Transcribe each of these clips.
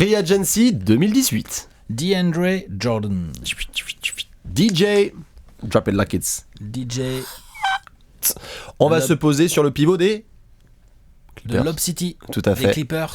Free Agency 2018. DeAndre Jordan. DJ. Drop it like it's. DJ. On va se poser sur le pivot des De Lob City. Tout à fait. Des Clippers.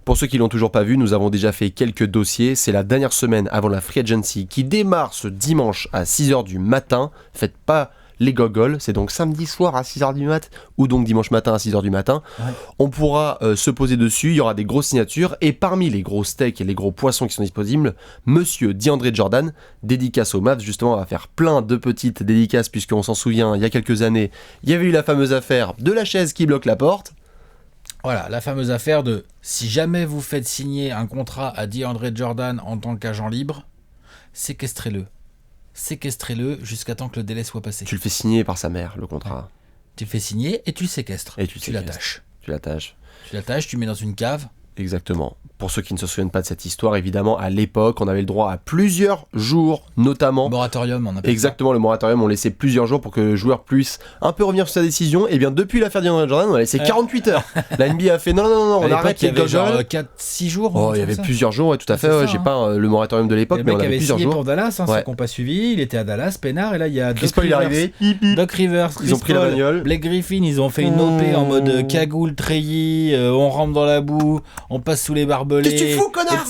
Pour ceux qui l'ont toujours pas vu, nous avons déjà fait quelques dossiers. C'est la dernière semaine avant la Free Agency qui démarre ce dimanche à 6h du matin. Faites pas les gogoles, c'est donc samedi soir à 6h du mat ou donc dimanche matin à 6h du matin. Ouais. On pourra se poser dessus, il y aura des grosses signatures et parmi les gros steaks et les gros poissons qui sont disponibles, Monsieur DeAndre Jordan, dédicace aux Mavs, justement on va faire plein de petites dédicaces puisqu'on s'en souvient, il y a quelques années, il y avait eu la fameuse affaire de la chaise qui bloque la porte. Voilà, la fameuse affaire de si jamais vous faites signer un contrat à DeAndre Jordan en tant qu'agent libre, séquestrez-le jusqu'à temps que le délai soit passé. Tu le fais signer par sa mère, le contrat. Ouais. Tu le fais signer et tu le séquestres. Et tu l'attaches. Tu l'attaches, tu mets dans une cave. Exactement. Pour ceux qui ne se souviennent pas de cette histoire, évidemment, à l'époque, on avait le droit à plusieurs jours, notamment... Moratorium, on appelle Exactement, ça. Le moratorium, on laissait plusieurs jours pour que le joueur puisse un peu revenir sur sa décision. Et bien, depuis l'affaire d'Andre Jordan, on a laissé 48 heures. La NBA a fait non, on arrête les gogoles. Il y avait 4-6 jours. Oh, il y avait plusieurs jours, ouais, tout à fait. Ouais, j'ai pas le moratorium de l'époque, mais on avait plusieurs jours. Pour Dallas, ceux qui n'ont pas suivi, il était à Dallas, peinard, et là, il y a Chris Paul est arrivé. Doc Rivers, ils ont pris la bagnole. Blake Griffin, ils ont fait une OP en mode cagoule, treillis, on rentre dans la boue, on passe sous les barbelés. Qu'est-ce que tu fous, connard?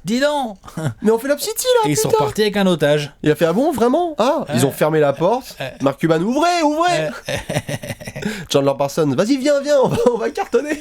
Dis donc. Mais on fait Lob City là. Et ils sont repartis avec un otage. Il a fait ah bon vraiment? Ah ils ont fermé la porte. Mark Cuban ouvrez. Chandler Parsons vas-y viens on va cartonner.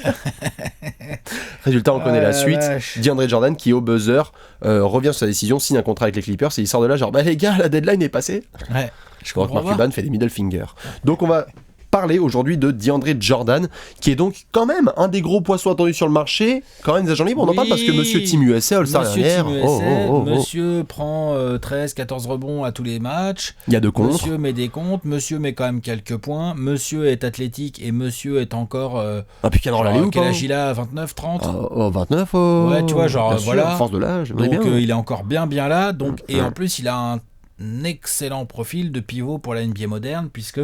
Résultat on connaît la suite. DeAndre Jordan qui au buzzer revient sur sa décision, signe un contrat avec les Clippers et il sort de là genre bah les gars la deadline est passée. Ouais. Je crois que Mark Cuban fait des middle fingers. Donc on va parler aujourd'hui de DeAndre Jordan, qui est donc quand même un des gros poissons attendus sur le marché. Quand même des agents libres, on en parle parce que Monsieur Team USA, All-Star dernière. Monsieur prend 13-14 rebonds à tous les matchs. Il y a de contre. Monsieur met des comptes. Monsieur met quand même quelques points. Monsieur est athlétique et Monsieur est encore. Puis quel âge il a 29, 30 29 ouais, tu vois, genre voilà. Sûr, force de l'âge. Donc il est encore bien là. Donc, et en plus, il a un excellent profil de pivot pour la NBA moderne, puisque.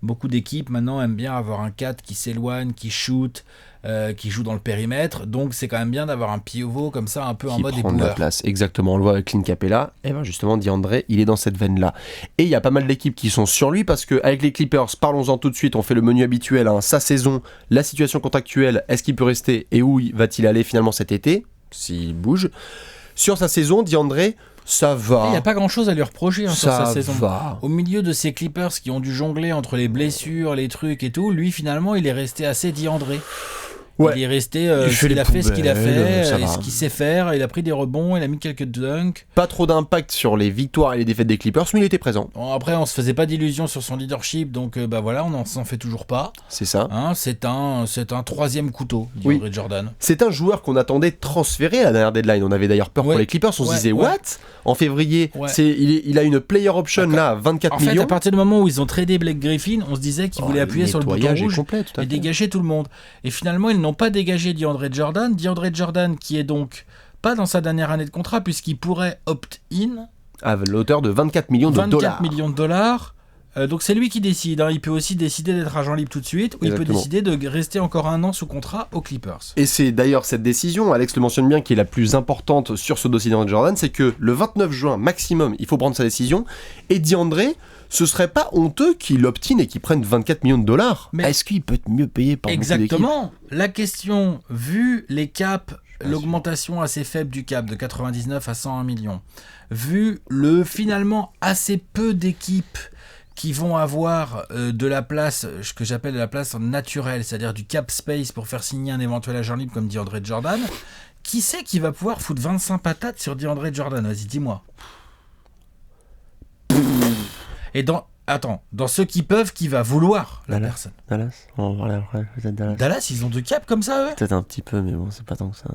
Beaucoup d'équipes maintenant aiment bien avoir un 4 qui s'éloigne, qui shoot, qui joue dans le périmètre. Donc c'est quand même bien d'avoir un pivot comme ça, un peu en mode éboueur. Qui prend de la place, exactement. On le voit avec Clint Capella. Et bien justement, DeAndre, il est dans cette veine-là. Et il y a pas mal d'équipes qui sont sur lui parce qu'avec les Clippers, parlons-en tout de suite, on fait le menu habituel. Sa saison, la situation contractuelle, est-ce qu'il peut rester et où va-t-il aller finalement cet été, s'il bouge. Sur sa saison, DeAndre... Ça va. Il n'y a pas grand-chose à lui reprocher sur sa saison. Va. Au milieu de ces Clippers qui ont dû jongler entre les blessures, les trucs et tout, lui finalement il est resté assez DeAndre. Ouais. Il est resté, il a fait ce qu'il a fait, ce qu'il sait faire, il a pris des rebonds, il a mis quelques dunks. Pas trop d'impact sur les victoires et les défaites des Clippers, mais il était présent. Bon, après, on se faisait pas d'illusions sur son leadership, donc voilà, on s'en fait toujours pas. C'est ça. C'est un troisième couteau, DeAndre Jordan. C'est un joueur qu'on attendait transférer à la dernière deadline. On avait d'ailleurs peur pour les Clippers, on se disait what? En février, il a une player option là, 24 millions. En fait, à partir du moment où ils ont tradé Blake Griffin, on se disait qu'ils voulaient appuyer sur le bouton rouge complet, et dégager tout le monde. Et finalement, ils n'ont pas dégagé DeAndre Jordan qui est donc pas dans sa dernière année de contrat puisqu'il pourrait opt-in à l'auteur de 24 millions de dollars. Donc c'est lui qui décide. Il peut aussi décider d'être agent libre tout de suite ou il peut décider de rester encore un an sous contrat aux Clippers. Et c'est d'ailleurs cette décision, Alex le mentionne bien, qui est la plus importante sur ce dossier de Jordan, c'est que le 29 juin maximum, il faut prendre sa décision. Et DeAndre, ce serait pas honteux qu'il opt-in et qu'il prenne 24 millions de dollars. Mais est-ce qu'il peut être mieux payé par beaucoup d'équipes ? Exactement. La question, vu les caps, l'augmentation assez faible du cap de 99 à 101 millions, vu le finalement assez peu d'équipes qui vont avoir de la place, ce que j'appelle de la place naturelle, c'est-à-dire du cap space pour faire signer un éventuel agent libre comme DeAndre Jordan, qui c'est qui va pouvoir foutre 25 patates sur DeAndre Jordan ? Vas-y, dis-moi. Et dans ceux qui peuvent, qui va vouloir la personne ? Dallas, on va parler après, peut-être Dallas. Dallas, ils ont deux caps comme ça, eux ? Peut-être un petit peu, mais bon, c'est pas tant que ça.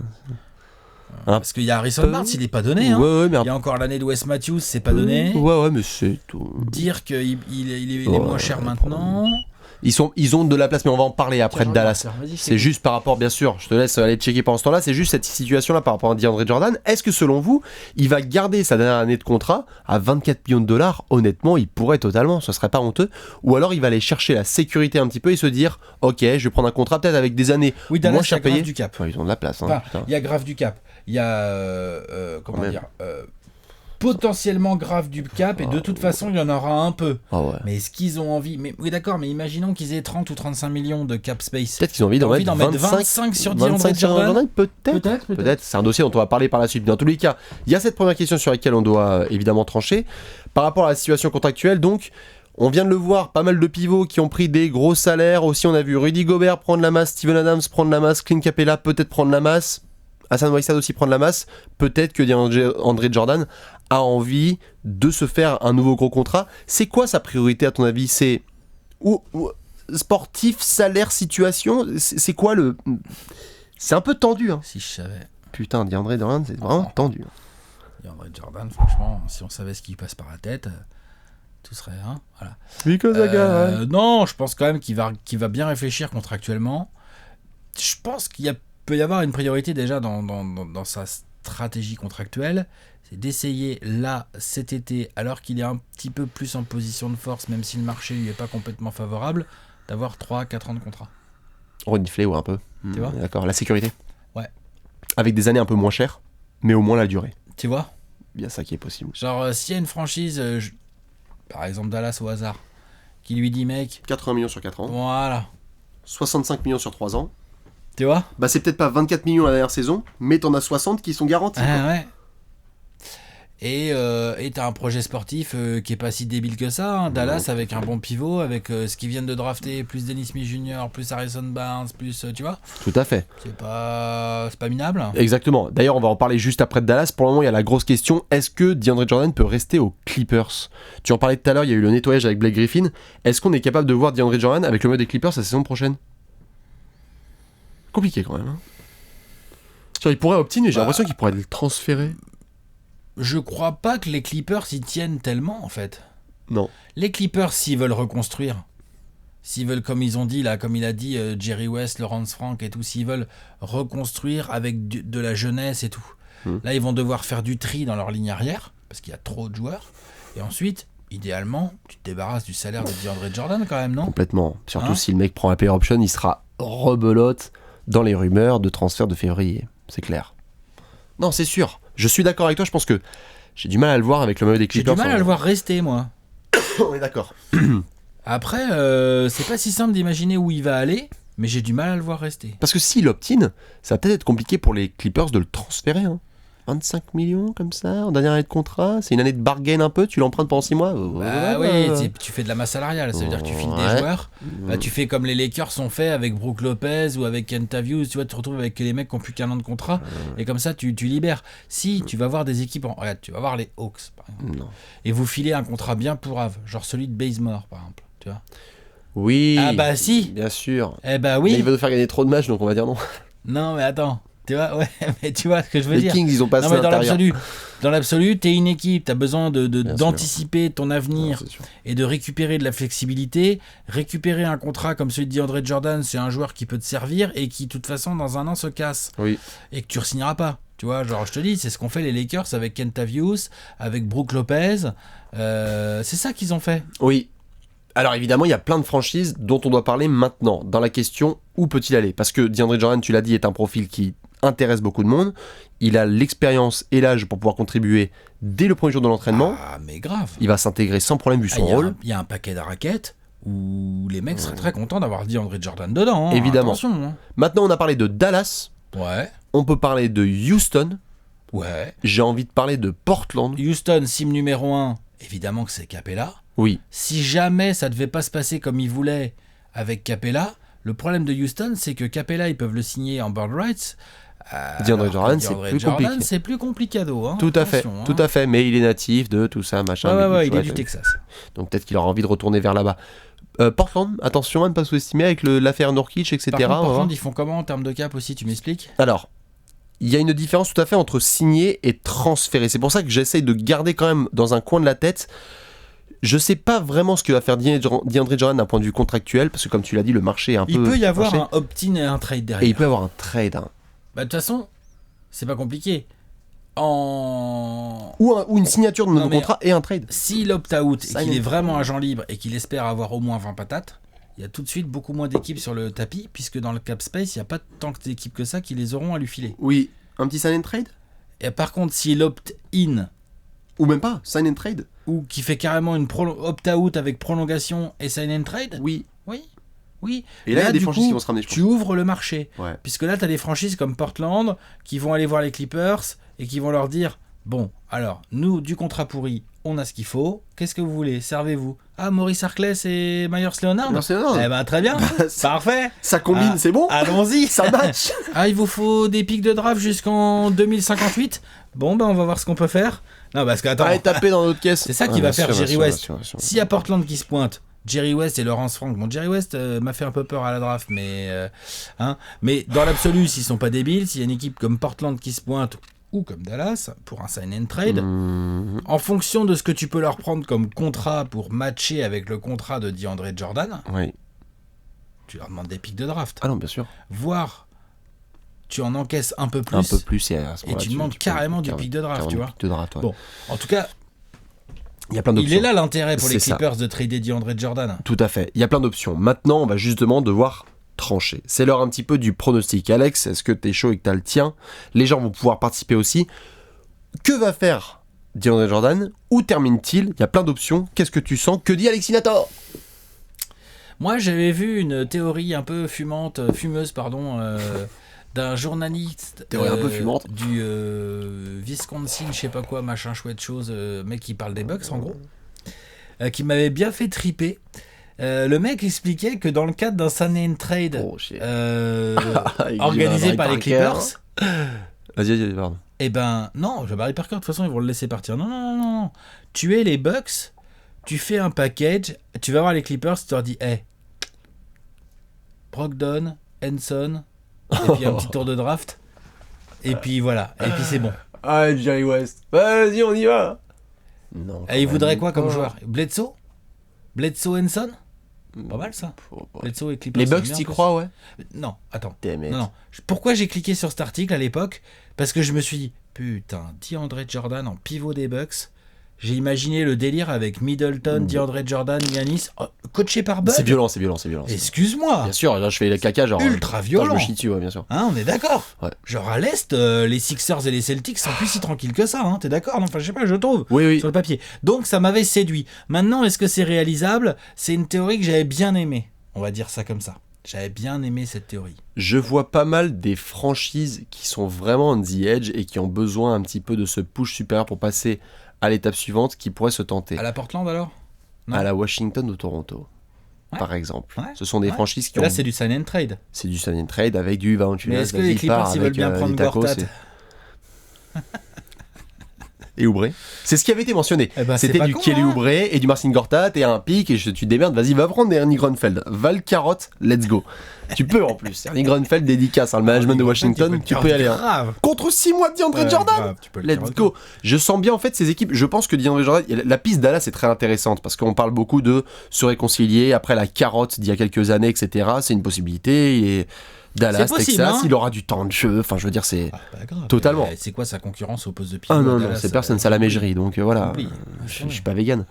Parce qu'il y a Harrison Barnes, il n'est pas donné. Ouais, mais il y a encore l'année de Wes Matthews, c'est pas donné. Ouais, mais c'est tout. Dire qu'il est moins cher maintenant. Ils ont de la place, mais on va en parler après de Dallas. Vas-y, C'est juste par rapport, bien sûr, je te laisse aller checker pendant ce temps-là, c'est juste cette situation-là par rapport à DeAndre Jordan. Est-ce que selon vous, il va garder sa dernière année de contrat à 24 millions de dollars? Honnêtement, il pourrait totalement, ce serait pas honteux. Ou alors il va aller chercher la sécurité un petit peu et se dire, ok, je vais prendre un contrat peut-être avec des années Oui, Dallas, moins cher il y a grave payées. du cap. Ouais, ils ont de la place. Hein, Enfin, putain. il y a grave du cap. Il y a comment Quand même. dire potentiellement grave du cap et de toute façon il y en aura un peu. Ah ouais. Mais est-ce qu'ils ont envie? Mais oui d'accord, mais imaginons qu'ils aient 30 ou 35 millions de cap space. Peut-être qu'ils ont envie d'en T'as mettre, 25 sur DeAndre 25 sur Jordan. Jordan. Peut-être. C'est un dossier dont on va parler par la suite. Mais dans tous les cas, il y a cette première question sur laquelle on doit évidemment trancher. Par rapport à la situation contractuelle, donc, on vient de le voir, pas mal de pivots qui ont pris des gros salaires. Aussi, on a vu Rudy Gobert prendre la masse, Steven Adams prendre la masse, Clint Capella peut-être prendre la masse, Hassan Whiteside aussi prendre la masse. Peut-être que DeAndre Jordan a envie de se faire un nouveau gros contrat. C'est quoi sa priorité à ton avis? C'est sportif, salaire, situation? C'est quoi le... C'est un peu tendu. Hein. Si je savais. Putain, DeAndre Jordan, c'est vraiment tendu. DeAndre Jordan, franchement, si on savait ce qui passe par la tête, tout serait... Hein, voilà. Because Non, je pense quand même qu'il va bien réfléchir contractuellement. Je pense peut y avoir une priorité déjà dans sa stratégie contractuelle, c'est d'essayer là, cet été, alors qu'il est un petit peu plus en position de force, même si le marché lui est pas complètement favorable, d'avoir 3-4 ans de contrat. Renifler ou un peu. Tu vois ? D'accord, la sécurité. Ouais. Avec des années un peu moins chères, mais au moins la durée. Tu vois ? Bien ça qui est possible. Genre, s'il y a une franchise, par exemple Dallas au hasard, qui lui dit mec, 80 millions sur 4 ans, voilà, 65 millions sur 3 ans, tu vois ? bah c'est peut-être pas 24 millions la dernière saison, mais t'en as 60 qui sont garantis. Ah ouais. Et t'as un projet sportif qui est pas si débile que ça, hein. Dallas avec un bon pivot, avec ce qu'ils viennent de drafter, plus Dennis Smith Jr., plus Harrison Barnes, plus tu vois, Tout à fait. c'est pas minable. Exactement. D'ailleurs, on va en parler juste après de Dallas. Pour le moment, il y a la grosse question, est-ce que DeAndre Jordan peut rester aux Clippers? Tu en parlais tout à l'heure, il y a eu le nettoyage avec Blake Griffin. Est-ce qu'on est capable de voir DeAndre Jordan avec le mode des Clippers la saison prochaine? Compliqué quand même. Hein. Il pourrait opter, mais j'ai l'impression qu'il pourrait le transférer. Je crois pas que les Clippers y tiennent tellement en fait. Non. Les Clippers, s'ils veulent reconstruire, s'ils veulent, comme ils ont dit là, comme il a dit Jerry West, Lawrence Frank et tout, s'ils veulent reconstruire avec de la jeunesse et tout, là ils vont devoir faire du tri dans leur ligne arrière parce qu'il y a trop de joueurs. Et ensuite, idéalement, tu te débarrasses du salaire de DeAndre Jordan quand même, non ? Complètement. Surtout si le mec prend un player option, il sera rebelote dans les rumeurs de transfert de février. C'est clair. Non, c'est sûr. Je suis d'accord avec toi, je pense que j'ai du mal à le voir avec le maillot des J'ai Clippers. du mal à le voir rester, moi. On est d'accord. Après, c'est pas si simple d'imaginer où il va aller, mais j'ai du mal à le voir rester. Parce que s'il opt-in, ça va peut-être être compliqué pour les Clippers de le transférer. Hein. 25 millions comme ça, en dernière année de contrat, c'est une année de bargain un peu, tu l'empruntes pendant 6 mois. Bah oui, tu fais de la masse salariale, ça veut dire que tu files des joueurs. Bah, tu fais comme les Lakers sont faits avec Brook Lopez ou avec Kentavious, tu vois, tu te retrouves avec les mecs qui n'ont plus qu'un an de contrat, et comme ça tu libères. Si tu vas voir des équipes, regarde, tu vas voir les Hawks par exemple, et vous filez un contrat bien pourrave, genre celui de Bazemore par exemple, tu vois. Oui. Ah bah si. Bien sûr. Eh bah oui. Mais il va nous faire gagner trop de matchs, donc on va dire non. Non mais attends. Tu vois, ouais, mais tu vois ce que je veux les dire. Les Kings, ils ont passé dans l'absolu, t'es une équipe, t'as besoin d'anticiper ton avenir et de récupérer de la flexibilité. Récupérer un contrat comme celui de DeAndre Jordan, c'est un joueur qui peut te servir et qui, de toute façon, dans un an se casse. Oui. Et que tu re-signeras pas. Tu vois, genre, je te dis, c'est ce qu'ont fait les Lakers avec Kentavious, avec Brook Lopez. C'est ça qu'ils ont fait. Oui. Alors évidemment, il y a plein de franchises dont on doit parler maintenant, dans la question où peut-il aller? Parce que DeAndre Jordan, tu l'as dit, est un profil qui intéresse beaucoup de monde. Il a l'expérience et l'âge pour pouvoir contribuer dès le premier jour de l'entraînement. Ah, mais grave. Il va s'intégrer sans problème vu son rôle. Il y a un paquet de raquettes où les mecs seraient très contents d'avoir DeAndre Jordan dedans. Hein. Évidemment. Attention, hein. Maintenant, on a parlé de Dallas. Ouais. On peut parler de Houston. Ouais. J'ai envie de parler de Portland. Houston, sim numéro 1, évidemment que c'est Capella. Oui. Si jamais ça devait pas se passer comme il voulait avec Capella, le problème de Houston, c'est que Capella, ils peuvent le signer en bird rights. DeAndre Jordan, c'est plus complicado. Hein, tout à fait, hein. tout à fait. Mais il est natif de tout ça, machin. Ouais, il est du Texas. Donc peut-être qu'il aura envie de retourner vers là-bas. Portland, attention à ne pas sous-estimer avec l'affaire Nurkic, etc. Par contre, Portland, ils font comment en termes de cap aussi, tu m'expliques? Alors, il y a une différence tout à fait entre signer et transférer. C'est pour ça que j'essaye de garder quand même dans un coin de la tête Je sais pas vraiment ce que va faire DeAndre Jordan d'un point de vue contractuel, parce que comme tu l'as dit, le marché est un peu... Il peut y avoir un opt-in et un trade derrière. Et il peut y avoir un trade. Hein. Bah de toute façon, c'est pas compliqué. Ou une signature de nouveau contrat et un trade. S'il opt-out et qu'il est vraiment agent libre et qu'il espère avoir au moins 20 patates, il y a tout de suite beaucoup moins d'équipes sur le tapis, puisque dans le cap space, il n'y a pas tant d'équipes que ça qui les auront à lui filer. Oui, un petit sign and trade. Et par contre, s'il opt-in... Ou même pas, sign and trade. Ou qui fait carrément une opt-out avec prolongation et sign and trade. Oui. Et là, il y a des franchises qui vont se ramener, je pense. Tu ouvres le marché. Ouais. Puisque là, tu as des franchises comme Portland qui vont aller voir les Clippers et qui vont leur dire, bon, alors, nous, du contrat pourri, on a ce qu'il faut. Qu'est-ce que vous voulez? Servez-vous. Ah, Maurice Harkless et Myers Leonard? Eh ben, très bien. Parfait. Ça combine, c'est bon. Allons-y. Ça match. Ah, il vous faut des pics de draft jusqu'en 2058? Bon, ben, on va voir ce qu'on peut faire. Non, parce que, attends. Allez, taper dans notre caisse. C'est ça qui va faire Jerry West. S'il y a Portland qui se pointe, Jerry West et Lawrence Frank. Bon, Jerry West m'a fait un peu peur à la draft, mais dans l'absolu, s'ils sont pas débiles, s'il y a une équipe comme Portland qui se pointe, ou comme Dallas, pour un sign and trade, en fonction de ce que tu peux leur prendre comme contrat pour matcher avec le contrat de DeAndre Jordan, tu leur demandes des pics de draft. Ah non, bien sûr. Voire, tu en encaisses un peu plus. Et tu demandes carrément du pic de draft, tu vois. Bon, en tout cas... Il y a plein d'options. Il est là l'intérêt pour les Clippers de trader DeAndre Jordan. Tout à fait. Il y a plein d'options. Maintenant, on va justement devoir trancher. C'est l'heure un petit peu du pronostic. Alex, est-ce que t'es chaud et que t'as le tien? Les gens vont pouvoir participer aussi. Que va faire DeAndre Jordan? Où termine-t-il? Il y a plein d'options. Qu'est-ce que tu sens? Que dit Alexinator? Moi, j'avais vu une théorie un peu fumeuse, d'un journaliste un peu fumante. du Wisconsin, je sais pas quoi, machin chouette chose, mec qui parle des Bucks en gros, qui m'avait bien fait triper. Le mec expliquait que dans le cadre d'un sign and trade organisé par les Clippers, vas-y, pardon. Eh ben non, Barry Parker de toute façon ils vont le laisser partir. Non. Tu es les Bucks, tu fais un package, tu vas voir les Clippers, tu leur dis, Brogdon, Henson. Et puis un petit tour de draft. Et puis voilà. Et puis c'est bon. Ah, Jerry West. Vas-y, on y va. Non. Et il voudrait quoi comme joueur? Bledsoe Henson? Pas mal ça. Bledsoe et Clippers. Les Bucks, t'y crois, ouais? Non, attends. Non. Pourquoi j'ai cliqué sur cet article à l'époque? Parce que je me suis dit, putain, DeAndre Jordan en pivot des Bucks. J'ai imaginé le délire avec Middleton, DeAndre Jordan, Giannis, coaché par Bud. C'est violent. Excuse-moi. Bien sûr, là je fais le caca, genre. Ultra violent. Je me chie dessus, ouais, bien sûr. Hein, on est d'accord. Ouais. Genre à l'Est, les Sixers et les Celtics sont plus si tranquilles que ça, hein. T'es d'accord? Non, enfin, je sais pas, je trouve. Oui. Sur le papier. Donc ça m'avait séduit. Maintenant, est-ce que c'est réalisable? C'est une théorie que j'avais bien aimée. On va dire ça comme ça. J'avais bien aimé cette théorie. Je vois pas mal des franchises qui sont vraiment on the edge et qui ont besoin un petit peu de ce push supérieur pour passer à l'étape suivante, qui pourrait se tenter. À la Portland alors? Non. À la Washington ou Toronto, par exemple. Ouais. Ce sont des franchises qui Là, c'est du sign and trade. C'est du sign and trade avec du Valanciunas. Mais est-ce que les Clippers ils veulent bien prendre Gortat et Oubre? C'est ce qui avait été mentionné. C'était du Kelly Oubre et du Marcin Gortat et un pic et tu te démerdes, vas-y, va prendre Ernie Grunfeld. Val carotte, let's go. Tu peux en plus. Ernie Grunfeld dédicace, le management de Washington, tu peux y aller. Contre 6 mois de DeAndre Jordan, let's go. Je sens bien en fait ces équipes. Je pense que DeAndre Jordan, la piste Dallas est très intéressante parce qu'on parle beaucoup de se réconcilier après la carotte d'il y a quelques années, etc. C'est une possibilité. Et Dallas, possible, Texas, hein. Il aura du temps de jeu. Enfin, je veux dire, c'est totalement. C'est quoi sa concurrence au poste de pivot? Ah non, c'est personne, c'est à la mégerie. Donc voilà, je suis pas vegan.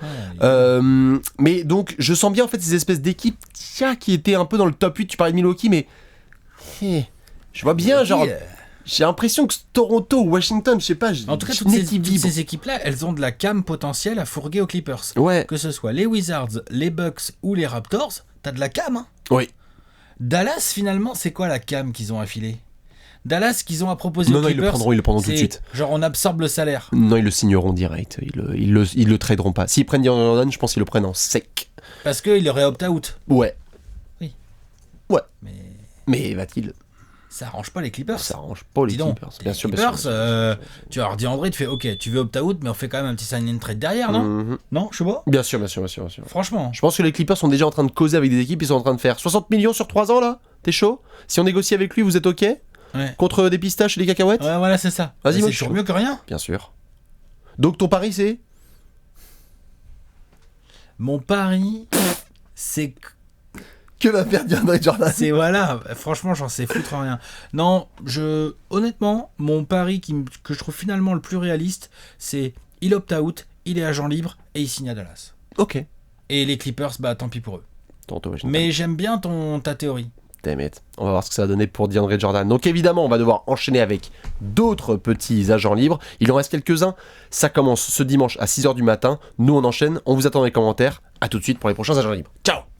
Mais donc, je sens bien en fait ces espèces d'équipes qui étaient un peu dans le top 8. Tu parlais de Milwaukee, mais je vois bien, genre, j'ai l'impression que Toronto, Washington, je sais pas. En tout cas, toutes ces équipes-là, elles ont de la cam potentielle à fourguer aux Clippers. Ouais. Que ce soit les Wizards, les Bucks ou les Raptors, t'as de la cam, hein. Oui. Dallas, finalement, c'est quoi la cam qu'ils ont affilée? Dallas, qu'ils ont à proposer aux Clippers, ils le prendront tout de suite. Genre, on absorbe le salaire. Non, ils le signeront direct. Ils le traderont pas. S'ils prennent DeAndre Jordan, je pense qu'ils le prennent en sec. Parce qu'il aurait opt-out. Ouais. Oui. Ouais. Mais va-t-il? Ça arrange pas les Clippers. Ça arrange pas les Clippers. Bien sûr, Clippers, tu vas leur dire André, tu fais OK, tu veux opt-out, mais on fait quand même un petit sign and trade derrière, non? Non, je sais pas. Bien sûr. Franchement. Je pense que les Clippers sont déjà en train de causer avec des équipes. Ils sont en train de faire 60 millions sur 3 ans là. T'es chaud? Si on négocie avec lui, vous êtes OK? Ouais. Contre des pistaches et des cacahuètes? Ouais, voilà, c'est ça. Vas-y, moi, c'est toujours mieux que rien. Bien sûr. Donc ton pari, c'est? Mon pari, c'est Que va faire DeAndre Jordan? C'est voilà, franchement, j'en sais foutre rien. Non, honnêtement, mon pari que je trouve finalement le plus réaliste, c'est il opt-out, il est agent libre et il signe à Dallas. Ok. Et les Clippers, bah tant pis pour eux. Tantôt, Mais j'aime bien ta théorie. Damn it. On va voir ce que ça va donner pour DeAndre Jordan. Donc évidemment, on va devoir enchaîner avec d'autres petits agents libres. Il en reste quelques-uns. Ça commence ce dimanche à 6h du matin. Nous, on enchaîne. On vous attend dans les commentaires. À tout de suite pour les prochains agents libres. Ciao!